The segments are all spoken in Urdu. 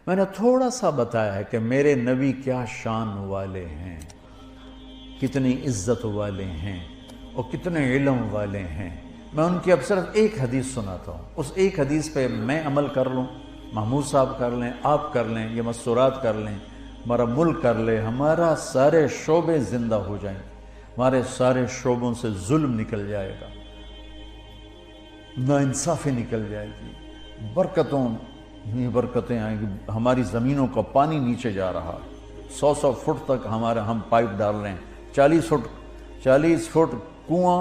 میں نے تھوڑا سا بتایا ہے کہ میرے نبی کیا شان والے ہیں، کتنی عزت والے ہیں اور کتنے علم والے ہیں۔ میں ان کی اب صرف ایک حدیث سناتا ہوں، اس ایک حدیث پہ میں عمل کر لوں، محمود صاحب کر لیں، آپ کر لیں، یہ مستورات کر لیں، ہمارا ملک کر لے، ہمارا سارے شعبے زندہ ہو جائیں، ہمارے سارے شعبوں سے ظلم نکل جائے گا، ناانصافی نکل جائے گی، برکتیں آئیں گی، ہماری زمینوں کا پانی نیچے جا رہا، 100 فٹ تک ہم پائپ ڈال رہے ہیں، 40 فٹ کنواں،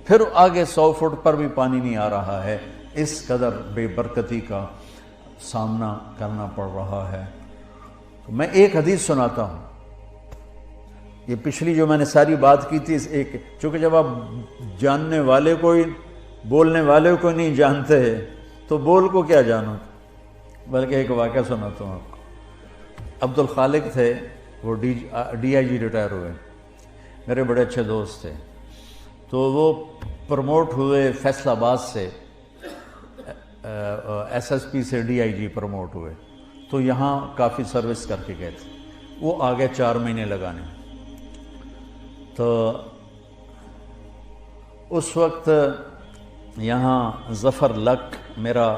پھر آگے 100 فٹ پر بھی پانی نہیں آ رہا ہے، اس قدر بے برکتی کا سامنا کرنا پڑ رہا ہے۔ تو میں ایک حدیث سناتا ہوں، یہ پچھلی جو میں نے ساری بات کی تھی، اس ایک، چونکہ جب آپ جاننے والے کو ہی بولنے والے کو نہیں جانتے تو بول کو کیا جانو، بلکہ ایک واقعہ سناتا ہوں آپ کو۔ عبد الخالق تھے، وہ ڈی آئی جی ریٹائر ہوئے، میرے بڑے اچھے دوست تھے، تو وہ پروموٹ ہوئے فیصل آباد سے، ایس ایس پی سے ڈی آئی جی پروموٹ ہوئے، تو یہاں کافی سروس کر کے گئے تھے، وہ آگے 4 مہینے لگانے۔ تو اس وقت یہاں ظفر لک میرا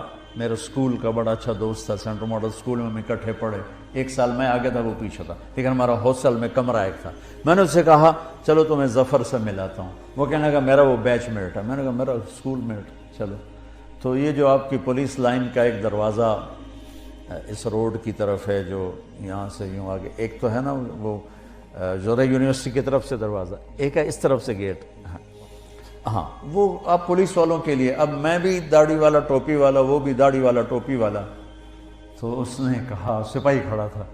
اسکول کا بڑا اچھا دوست تھا، سینٹرل ماڈل اسکول میں ہم اکٹھے پڑھے، 1 سال میں آگے تھا، وہ پیچھے تھا، لیکن ہمارا ہاسٹل میں کمرہ ایک تھا۔ میں نے اس سے کہا چلو تمہیں ظفر سے ملاتا ہوں، وہ کہنے لگا میرا وہ بیچ میٹ ہے، میں نے کہا میرا اسکول میٹ، چلو۔ تو یہ جو آپ کی پولیس لائن کا ایک دروازہ اس روڈ کی طرف ہے، جو یہاں سے یوں آگے، ایک تو ہے نا وہ جوہر یونیورسٹی کی طرف سے دروازہ، ایک ہے اس طرف سے گیٹ، ہاں وہ آپ پولیس والوں کے لیے۔ اب میں بھی داڑھی والا ٹوپی والا، وہ بھی داڑھی والا ٹوپی والا، تو اس نے کہا، سپاہی کھڑا تھا،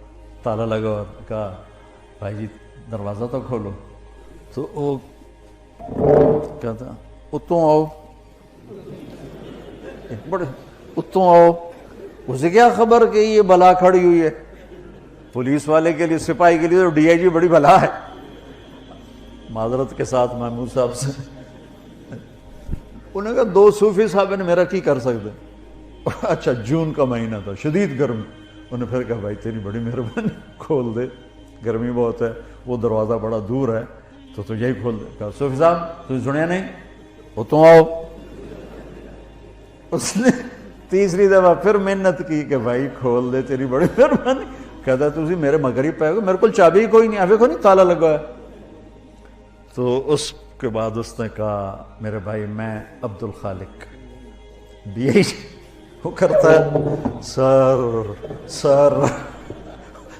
تالا لگا اور کہا بھائی جی دروازہ تو کھولو، تو وہ کہتا اتوں آؤ، بڑے اتوں آؤ، اسے کیا خبر کہ یہ بلا کھڑی ہوئی ہے، پولیس والے کے لیے، سپاہی کے لیے تو ڈی آئی جی بڑی بلا ہے۔ معذرت کے ساتھ محمود صاحب سے، انہوں نے کہا 2 صوفی صاحب نے میرا کی کر سکتے، اچھا جون کا مہینہ تھا، شدید گرمی، انہوں نے پھر کہا بھائی تیری بڑی مہربانی، کھول دے، گرمی بہت ہے، وہ دروازہ بڑا دور ہے تو یہی کھول دے۔ کہا صوفی صاحب تجھے سنیا نہیں، وہ تو آؤ۔ اس نے تیسری دفعہ پھر محنت کی کہ بھائی کھول دے، تیری بڑی مہربانی۔ کہتا تجھے میرے مغرب پہ، میرے کو چابی کوئی نہیں، آفے کو نہیں، تالا لگا ہے۔ تو اس کے بعد اس نے کہا میرے بھائی میں عبد الخالق ڈی آئی جی، وہ کرتا ہے سر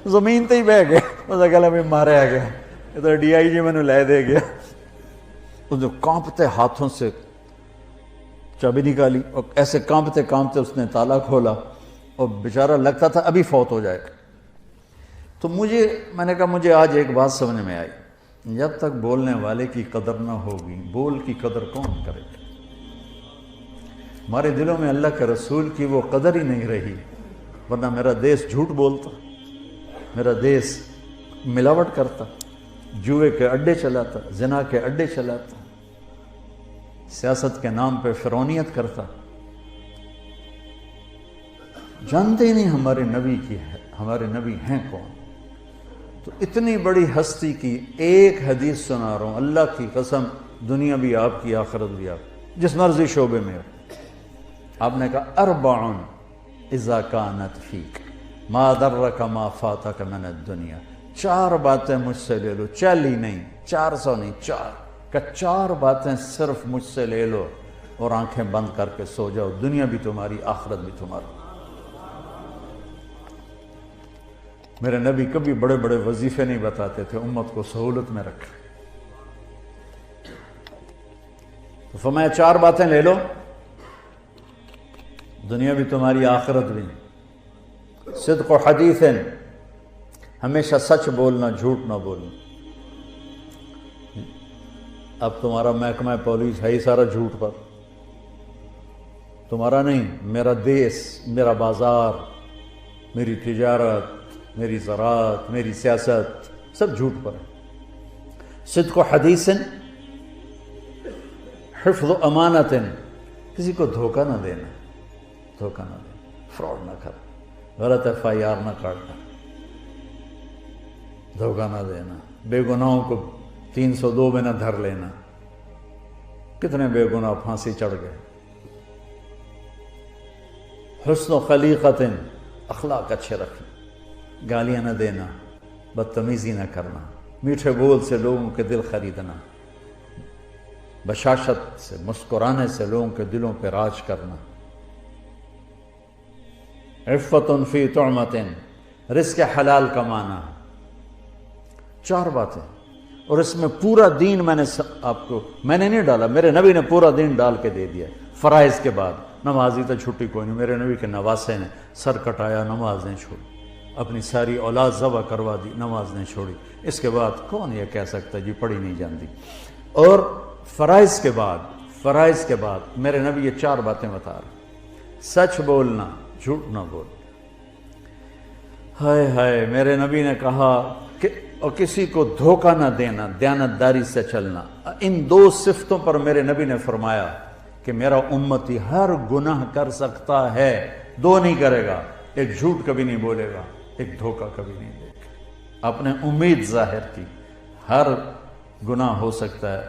زمین تے ہی بہ گیا، اس گلا میں مارے آ گیا، یہ تو ڈی آئی جی میں نے لے دے گیا۔ اس نے کانپتے ہاتھوں سے چابی نکالی اور ایسے کانپتے کانپتے اس نے تالا کھولا، اور بیچارہ لگتا تھا ابھی فوت ہو جائے گا۔ تو میں نے کہا مجھے آج ایک بات سمجھ میں آئی، جب تک بولنے والے کی قدر نہ ہوگی، بول کی قدر کون کرے گا؟ ہمارے دلوں میں اللہ کے رسول کی وہ قدر ہی نہیں رہی، ورنہ میرا دیس جھوٹ بولتا، میرا دیس ملاوٹ کرتا، جوئے کے اڈے چلاتا، زنا کے اڈے چلاتا، سیاست کے نام پہ فرعونیت کرتا۔ جانتے ہی نہیں ہمارے نبی کی ہے، ہمارے نبی ہیں کون؟ تو اتنی بڑی ہستی کی ایک حدیث سنا رہا ہوں، اللہ کی قسم، دنیا بھی آپ کی، آخرت بھی آپ، جس مرضی شعبے میں ہو۔ آپ نے کہا 4 اذا کانت فیک ما درک ما فاتک من الدنیا، 4 باتیں مجھ سے لے لو، 40 نہیں، 400 نہیں، 4 کہ 4 باتیں صرف مجھ سے لے لو اور آنکھیں بند کر کے سو جاؤ، دنیا بھی تمہاری، آخرت بھی تمہاری۔ میرے نبی کبھی بڑے بڑے وظیفے نہیں بتاتے تھے، امت کو سہولت میں رکھا۔ تو فرمایا 4 باتیں لے لو، دنیا بھی تمہاری، آخرت بھی۔ صدق و حدیث، ہمیشہ سچ بولنا، جھوٹ نہ بولنا۔ اب تمہارا محکمہ پولیس ہے ہی سارا جھوٹ پر، تمہارا نہیں، میرا دیس، میرا بازار، میری تجارت، میری زراعت، میری سیاست، سب جھوٹ پر ہے۔ صدق و حدیث، حفظ و امانت، کسی کو دھوکہ نہ دینا، دھوکہ نہ دینا، فراڈ نہ کرنا۔ غلط FIR نہ کاٹنا، دھوکہ نہ دینا، بے گناہوں کو 302 میں نہ دھر لینا۔ کتنے بے گناہ پھانسی چڑھ گئے۔ حسن و خلیقت، اخلاق اچھے رکھنا، گالیاں نہ دینا، بدتمیزی نہ کرنا، میٹھے بول سے لوگوں کے دل خریدنا، بشاشت سے مسکرانے سے لوگوں کے دلوں پہ راج کرنا۔ عفت فی طعمت، رزق حلال کمانا۔ 4 باتیں، اور اس میں پورا دین میں نے نہیں ڈالا، میرے نبی نے پورا دین ڈال کے دے دیا۔ فرائض کے بعد نمازی تو چھٹی کوئی نہیں، میرے نبی کے نواسے نے سر کٹایا، نماز نہیں چھوڑی، اپنی ساری اولاد ذبح کروا دی، نماز نہیں چھوڑی۔ اس کے بعد کون یہ کہہ سکتا جی پڑھی نہیں جانتی؟ اور فرائض کے بعد میرے نبی یہ 4 باتیں بتا رہے، سچ بولنا، جھوٹ نہ بول۔ ہائے ہائے، میرے نبی نے کہا کہ اور کسی کو دھوکہ نہ دینا، دیانتداری سے چلنا۔ ان 2 صفتوں پر میرے نبی نے فرمایا کہ میرا امتی ہر گناہ کر سکتا ہے، 2 نہیں کرے گا، ایک جھوٹ کبھی نہیں بولے گا، ایک دھوکہ کبھی نہیں دے گا۔ آپ نے امید ظاہر کی، ہر گناہ ہو سکتا ہے،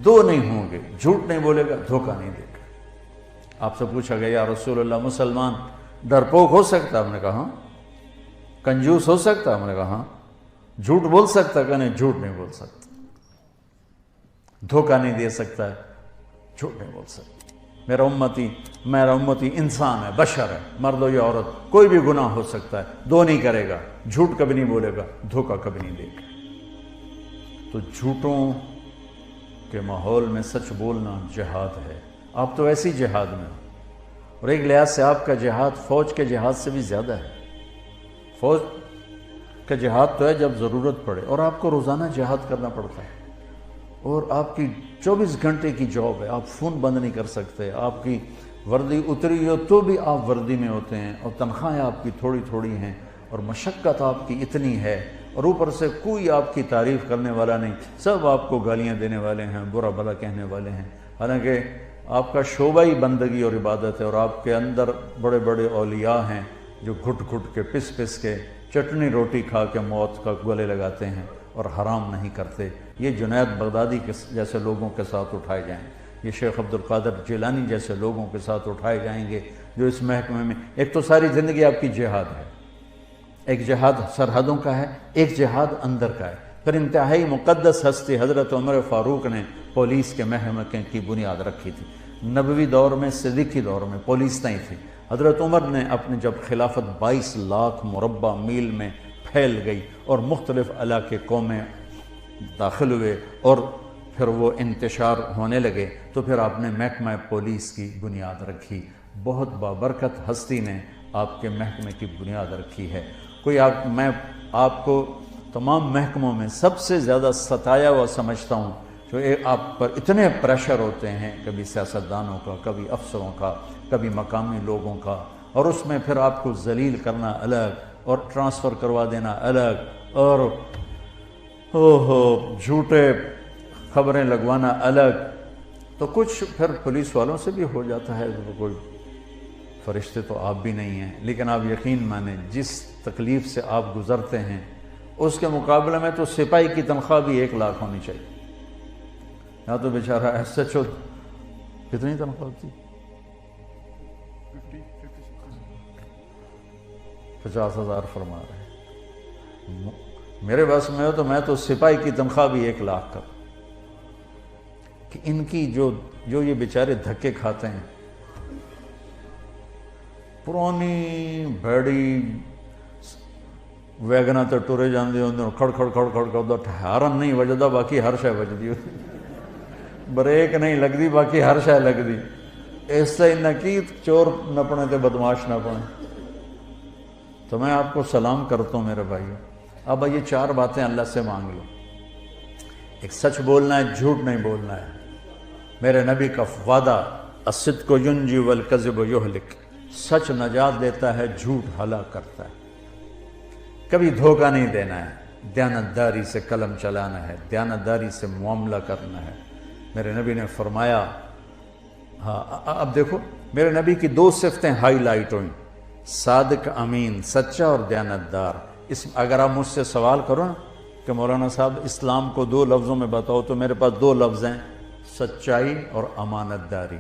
2 نہیں ہوں گے، جھوٹ نہیں بولے گا، دھوکہ نہیں دے گا۔ آپ سے پوچھا گیا یا رسول اللہ مسلمان ڈرپوک ہو سکتا؟ ہم نے کہا ہاں۔ کنجوس ہو سکتا؟ ہم نے کہا ہاں۔ جھوٹ بول سکتا؟ کہ نہیں، جھوٹ نہیں بول سکتا۔ دھوکہ نہیں دے سکتا ہے، جھوٹ نہیں بول سکتا۔ میرا امتی انسان ہے، بشر ہے، مرد ہو یا عورت، کوئی بھی گناہ ہو سکتا ہے، 2 نہیں کرے گا، جھوٹ کبھی نہیں بولے گا، دھوکہ کبھی نہیں دے گا۔ تو جھوٹوں کے ماحول میں سچ بولنا جہاد ہے۔ آپ تو ایسی جہاد میں ہو، اور ایک لحاظ سے آپ کا جہاد فوج کے جہاد سے بھی زیادہ ہے۔ فوج کا جہاد تو ہے جب ضرورت پڑے، اور آپ کو روزانہ جہاد کرنا پڑتا ہے، اور آپ کی 24 گھنٹے کی جاب ہے، آپ فون بند نہیں کر سکتے، آپ کی وردی اتری ہو تو بھی آپ وردی میں ہوتے ہیں، اور تنخواہیں آپ کی تھوڑی تھوڑی ہیں، اور مشقت آپ کی اتنی ہے، اور اوپر سے کوئی آپ کی تعریف کرنے والا نہیں، سب آپ کو گالیاں دینے والے ہیں، برا بھلا کہنے والے ہیں۔ حالانکہ آپ کا شعبہ ہی بندگی اور عبادت ہے، اور آپ کے اندر بڑے بڑے اولیاء ہیں جو گھٹ گھٹ کے پس کے چٹنی روٹی کھا کے موت کا گلے لگاتے ہیں اور حرام نہیں کرتے۔ یہ جنید بغدادی کے جیسے لوگوں کے ساتھ اٹھائے جائیں، یہ شیخ عبد القادر جیلانی جیسے لوگوں کے ساتھ اٹھائے جائیں گے جو اس محکمے میں، ایک تو ساری زندگی آپ کی جہاد ہے، ایک جہاد سرحدوں کا ہے، ایک جہاد اندر کا ہے۔ پھر انتہائی مقدس ہستی حضرت عمر فاروق نے پولیس کے محکمے کی بنیاد رکھی تھی۔ نبوی دور میں، صدیقی دور میں پولیس نہیں تھی۔ حضرت عمر نے اپنے جب خلافت 22 لاکھ مربع میل میں پھیل گئی اور مختلف علاقے قومیں داخل ہوئے اور پھر وہ انتشار ہونے لگے، تو پھر آپ نے محکمہ پولیس کی بنیاد رکھی۔ بہت بابرکت ہستی نے آپ کے محکمے کی بنیاد رکھی ہے۔ میں آپ کو تمام محکموں میں سب سے زیادہ ستایا ہوا سمجھتا ہوں، جو آپ پر اتنے پریشر ہوتے ہیں، کبھی سیاستدانوں کا، کبھی افسروں کا، کبھی مقامی لوگوں کا، اور اس میں پھر آپ کو ذلیل کرنا الگ اور ٹرانسفر کروا دینا الگ، اور جھوٹے خبریں لگوانا الگ۔ تو کچھ پھر پولیس والوں سے بھی ہو جاتا ہے، کوئی فرشتے تو آپ بھی نہیں ہیں، لیکن آپ یقین مانیں جس تکلیف سے آپ گزرتے ہیں اس کے مقابلے میں تو سپاہی کی تنخواہ بھی 1 لاکھ ہونی چاہیے۔ یہاں تو بیچارہ SHO کتنی تنخواہ ہوتی؟ 50,000 فرما رہے ہیں۔ میرے بس میں ہو تو میں تو سپاہی کی تنخواہ بھی 1 لاکھ کر، کہ ان کی جو یہ بیچارے دھکے کھاتے ہیں، پرانی بھیڑی ویگنا تے ٹرے جاندے ہوندے، کھڑ کھڑ کھڑ کھڑ کھڑ، ہارن نہیں وجدا باقی ہر شے وجدی، بریک نہیں لگدی باقی ہر شے لگدی۔ اس سے نکی چور نپنے تے بدماش نپنے۔ تو میں آپ کو سلام کرتا ہوں میرے بھائیو، اب یہ 4 باتیں اللہ سے مانگ لو۔ ایک سچ بولنا ہے، جھوٹ نہیں بولنا ہے۔ میرے نبی کا وعدہ، الصدق ینجی والکذب یہلک، سچ نجات دیتا ہے، جھوٹ ہلاک کرتا ہے۔ کبھی دھوکہ نہیں دینا ہے، دیانتداری سے قلم چلانا ہے، دیانتداری سے معاملہ کرنا ہے۔ میرے نبی نے فرمایا، اب دیکھو میرے نبی کی 2 صفتیں ہائی لائٹ ہوئیں، صادق امین، سچا اور دیانتدار۔ اگر آپ مجھ سے سوال کرو نا کہ مولانا صاحب اسلام کو 2 لفظوں میں بتاؤ، تو میرے پاس 2 لفظ ہیں، سچائی اور امانت داری۔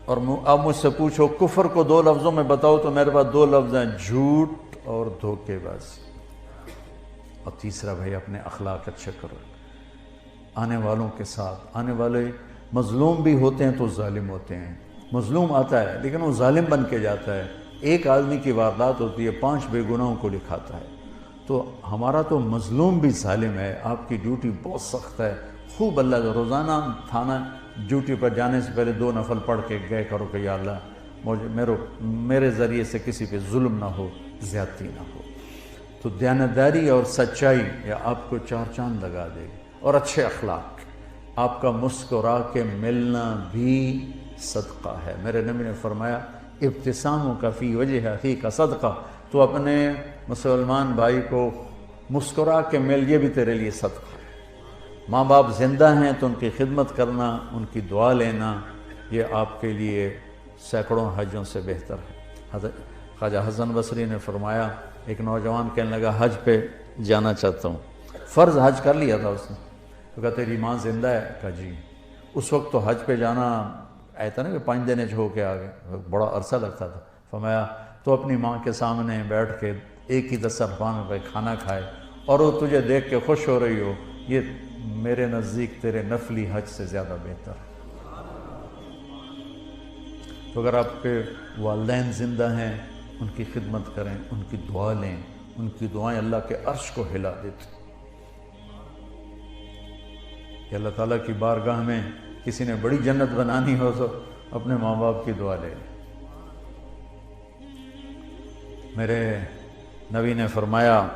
اور آپ مجھ سے پوچھو کفر کو 2 لفظوں میں بتاؤ، تو میرے پاس 2 لفظ ہیں، جھوٹ اور دھوکے بازی۔ اور تیسرا بھائی اپنے اخلاق اچھے کرو، آنے والوں کے ساتھ، آنے والے مظلوم بھی ہوتے ہیں تو ظالم ہوتے ہیں، مظلوم آتا ہے لیکن وہ ظالم بن کے جاتا ہے، ایک آدمی کی واردات ہوتی ہے 5 بے گناہوں کو لکھاتا ہے، تو ہمارا تو مظلوم بھی ظالم ہے۔ آپ کی ڈیوٹی بہت سخت ہے، خوب اللہ کا روزانہ تھانہ ڈیوٹی پر جانے سے پہلے 2 نفل پڑھ کے گئے کرو کہ یا اللہ میرے ذریعے سے کسی پہ ظلم نہ ہو، زیادتی نہ ہو۔ تو دیانتداری اور سچائی یہ آپ کو 4 چاند لگا دے گی، اور اچھے اخلاق۔ آپ کا مسکرا کے ملنا بھی صدقہ ہے۔ میرے نبی نے فرمایا ابتساموں کا فی وجہ اخی کا صدقہ، تو اپنے مسلمان بھائی کو مسکرا کے مل، یہ بھی تیرے لیے صدقہ ہے۔ ماں باپ زندہ ہیں تو ان کی خدمت کرنا، ان کی دعا لینا، یہ آپ کے لیے سینکڑوں حجوں سے بہتر ہے۔ حضرت خواجہ حسن بصری نے فرمایا، ایک نوجوان کہنے لگا حج پہ جانا چاہتا ہوں، فرض حج کر لیا تھا اس نے، تو کہا تیری ماں زندہ ہے؟ کہا جی۔ اس وقت تو حج پہ جانا ایسا نا کہ 5 دن ہو کے آگے، بڑا عرصہ لگتا تھا۔ فرمایا تو اپنی ماں کے سامنے بیٹھ کے ایک ہی دسترخوان پہ کھانا کھائے اور وہ تجھے دیکھ کے خوش ہو رہی ہو، یہ میرے نزدیک تیرے نفلی حج سے زیادہ بہتر ہے۔ تو اگر آپ کے والدین زندہ ہیں، ان کی خدمت کریں، ان کی دعا لیں، ان کی دعائیں اللہ کے عرش کو ہلا دیتی۔ کہ اللہ تعالیٰ کی بارگاہ میں کسی نے بڑی جنت بنانی ہو تو اپنے ماں باپ کی دعا لے لیں۔ میرے نبی نے فرمایا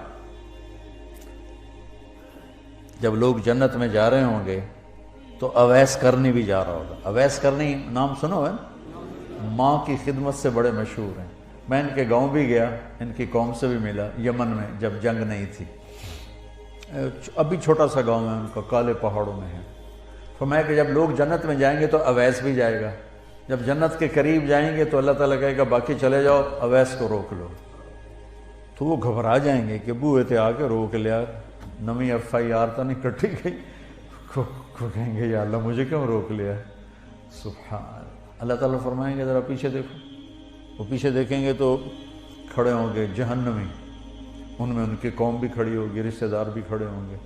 جب لوگ جنت میں جا رہے ہوں گے تو اویس کرنی بھی جا رہا ہوگا۔ اویس کرنی نام سنو ہے، ماں کی خدمت سے بڑے مشہور ہیں۔ میں ان کے گاؤں بھی گیا، ان کی قوم سے بھی ملا یمن میں، جب جنگ نہیں تھی۔ ابھی چھوٹا سا گاؤں ہے ان کا، کالے پہاڑوں میں ہے۔ فرمایا کہ جب لوگ جنت میں جائیں گے تو اویس بھی جائے گا، جب جنت کے قریب جائیں گے تو اللہ تعالیٰ کہے گا باقی چلے جاؤ، اویس کو روک لو۔ تو وہ گھبرا جائیں گے کہ بوئے تھے آ کے روک لیا، نمی FIR تو نہیں کٹی گئی، کہیں گے یا اللہ مجھے کیوں روک لیا؟ سبحان اللہ تعالیٰ فرمائیں گے ذرا پیچھے دیکھو، وہ پیچھے دیکھیں گے تو کھڑے ہوں گے جہنمی، ان میں ان کی قوم بھی کھڑی ہوگی، رشتہ دار بھی کھڑے ہوں گے۔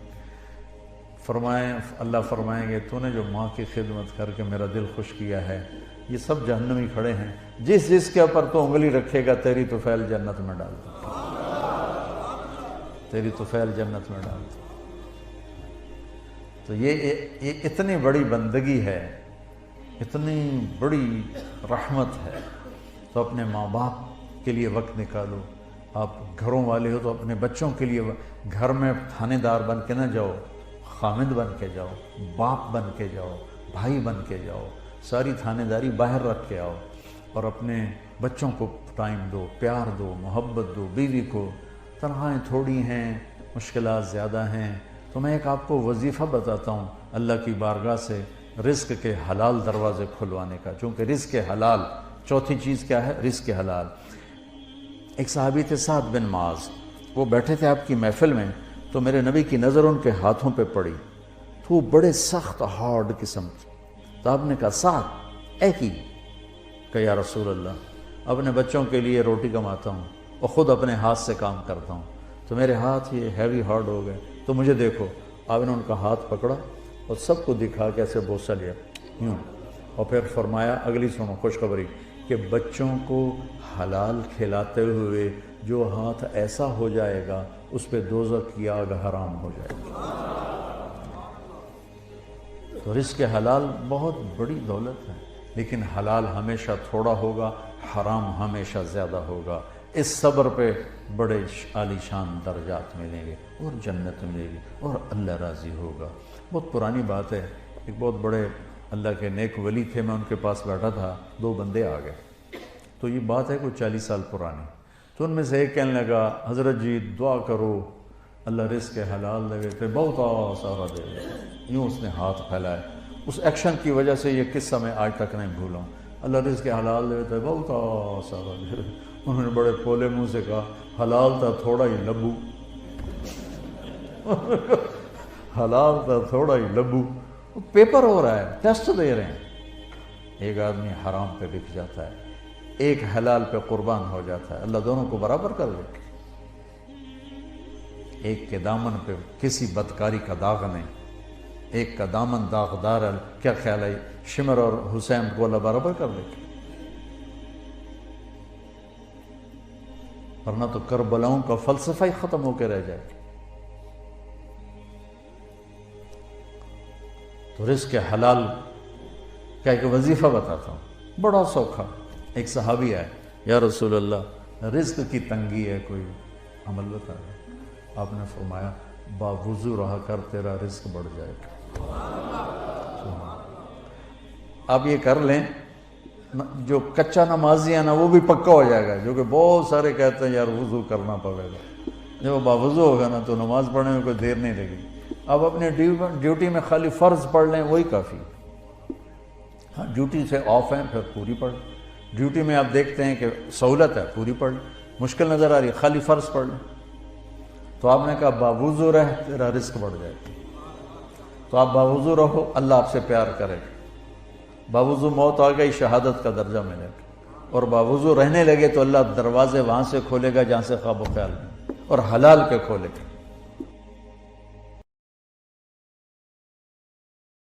اللہ فرمائیں گے تو نے جو ماں کی خدمت کر کے میرا دل خوش کیا ہے، یہ سب جہنمی کھڑے ہیں، جس کے اوپر تو انگلی رکھے گا تیری طفیل جنت میں ڈال دو، تیری طفیل جنت میں ڈال دو۔ تو یہ اتنی بڑی بندگی ہے، اتنی بڑی رحمت ہے، تو اپنے ماں باپ کے لیے وقت نکالو۔ آپ گھروں والے ہو تو اپنے بچوں کے لیے گھر میں تھانے دار بن کے نہ جاؤ، خامد بن کے جاؤ، باپ بن کے جاؤ، بھائی بن کے جاؤ، ساری تھانے داری باہر رکھ کے آؤ، اور اپنے بچوں کو ٹائم دو، پیار دو، محبت دو، بیوی کو۔ تنخواہیں تھوڑی ہیں، مشکلات زیادہ ہیں، تو میں ایک آپ کو وظیفہ بتاتا ہوں اللہ کی بارگاہ سے رزق کے حلال دروازے کھلوانے کا، چونکہ رزق حلال، چوتھی چیز کیا ہے؟ رزق حلال۔ ایک صحابی تھے سعد بن معاذ، وہ بیٹھے تھے آپ کی محفل میں، تو میرے نبی کی نظر ان کے ہاتھوں پہ پڑی، تو وہ بڑے سخت ہارڈ قسم تھے۔ تو آپ نے کہا سعد اے کی، کہ یا رسول اللہ اپنے بچوں کے لیے روٹی کماتا ہوں اور خود اپنے ہاتھ سے کام کرتا ہوں، تو میرے ہاتھ یہ ہیوی ہارڈ ہو گئے، تو مجھے دیکھو۔ آپ نے ان کا ہاتھ پکڑا اور سب کو دکھا کے ایسے بوسہ لیا یوں، اور پھر فرمایا اگلی سنو خوشخبری، کہ بچوں کو حلال کھلاتے ہوئے جو ہاتھ ایسا ہو جائے گا اس پہ دوزخ کی آگ حرام ہو جائے گی۔ تو رزق حلال بہت بڑی دولت ہے، لیکن حلال ہمیشہ تھوڑا ہوگا، حرام ہمیشہ زیادہ ہوگا۔ اس صبر پہ بڑے عالی شان درجات ملیں گے اور جنت ملے گی اور اللہ راضی ہوگا۔ بہت پرانی بات ہے، ایک بہت بڑے اللہ کے نیک ولی تھے، میں ان کے پاس بیٹھا تھا، 2 بندے آ گئے، تو یہ بات ہے کوئی 40 سال پرانی۔ تو ان میں سے ایک کہنے لگا حضرت جی دعا کرو اللہ رزق حلال دے، تو بہت سارا دے گا، یوں اس نے ہاتھ پھیلائے۔ اس ایکشن کی وجہ سے یہ قصہ میں آج تک نہیں بھولا ہوں، اللہ رزق حلال دے تو بہت سارا دے۔ انہوں نے بڑے پھولے منہ سے کہا حلال تھا تھوڑا ہی لبو، حلال تھا تھوڑا ہی لبو۔ پیپر ہو رہا ہے، ٹیسٹ دے رہے ہیں، ایک آدمی حرام پہ بک جاتا ہے، ایک حلال پہ قربان ہو جاتا ہے، اللہ دونوں کو برابر کر دے۔ ایک کے دامن پہ کسی بدکاری کا داغ نہیں، ایک کا دامن داغدار ہے، کیا خیال ہے شمر اور حسین کو اللہ برابر کر دے؟ ورنہ تو کربلاؤں کا فلسفہ ہی ختم ہو کے رہ جائے۔ تو رزق حلال کا ایک وظیفہ بتاتا ہوں، بڑا سوکھا۔ ایک صحابی آئے، یا رسول اللہ رزق کی تنگی ہے، کوئی عمل بتا ہے؟ آپ نے فرمایا باوضو رہا کر تیرا رزق بڑھ جائے گا۔ آپ یہ کر لیں، جو کچا نمازی ہے نا وہ بھی پکا ہو جائے گا، جو کہ بہت سارے کہتے ہیں یار وضو کرنا پڑے گا۔ جب باوضو ہوگا نا تو نماز پڑھنے میں کوئی دیر نہیں لگے گی۔ آپ اپنے ڈیوٹی میں خالی فرض پڑھ لیں، وہی کافی۔ ہاں ڈیوٹی سے آف ہیں پھر پوری پڑھ لیں، ڈیوٹی میں آپ دیکھتے ہیں کہ سہولت ہے پوری پڑھ لیں، مشکل نظر آ رہی ہے خالی فرض پڑھ لیں۔ تو آپ نے کہا باوضو رہ تیرا رزق بڑھ جائے گا۔ تو آپ باوضو رہو، اللہ آپ سے پیار کرے گا۔ باوضو موت آ گئی، شہادت کا درجہ ملے گا، اور باوضو رہنے لگے تو اللہ دروازے وہاں سے کھولے گا جہاں سے خواب و خیال نہیں، اور حلال کے کھولے گا۔